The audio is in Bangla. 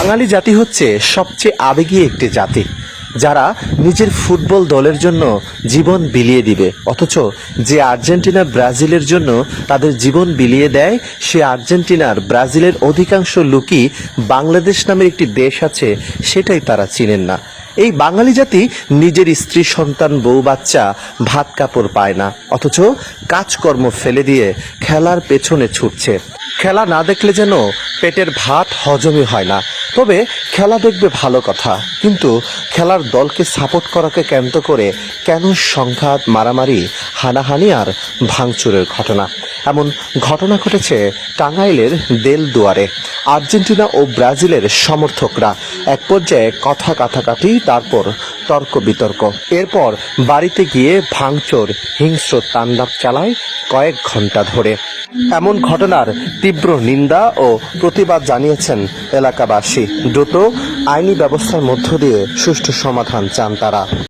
বাঙালি জাতি হচ্ছে সবচেয়ে আবেগী একটি জাতি, যারা নিজের ফুটবল দলের জন্য জীবন বিলিয়ে দিবে। অথচ যে আর্জেন্টিনা ব্রাজিলের জন্য তাদের জীবন বিলিয়ে দেয়, সে আর্জেন্টিনার ব্রাজিলের অধিকাংশ লোকই বাংলাদেশ নামের একটি দেশ আছে সেটাই তারা চিনেন না। এই বাঙালি জাতি নিজের স্ত্রী সন্তান বউ বাচ্চা ভাত কাপড় পায় না, অথচ কাজকর্ম ফেলে দিয়ে খেলার পেছনে ছুটছে। খেলা না দেখলে যেন পেটের ভাত হজমই হয় না। তবে খেলা দেখবে ভালো কথা, কিন্তু খেলার দলকে সাপোর্ট করাকে কেন্দ্র করে কেন সংঘাত, মারামারি, হানাহানি আর ভাঙচুরের ঘটনা? এমন ঘটনা ঘটেছে টাঙ্গাইলের দেলদুয়ারে। আর্জেন্টিনা ও ব্রাজিলের সমর্থকরা এক পর্যায়ে কথা কাটাকাটি, তারপর তর্ক বিতর্ক, এরপর বাড়িতে গিয়ে ভাঙচুর, হিংস্র তাণ্ডব চালায় কয়েক ঘন্টা ধরে। এমন ঘটনার তীব্র নিন্দা ও প্রতিবাদ জানিয়েছেন এলাকাবাসী। দ্রুত আইনি ব্যবস্থার মধ্য দিয়ে সুষ্ঠু সমাধান চান তারা।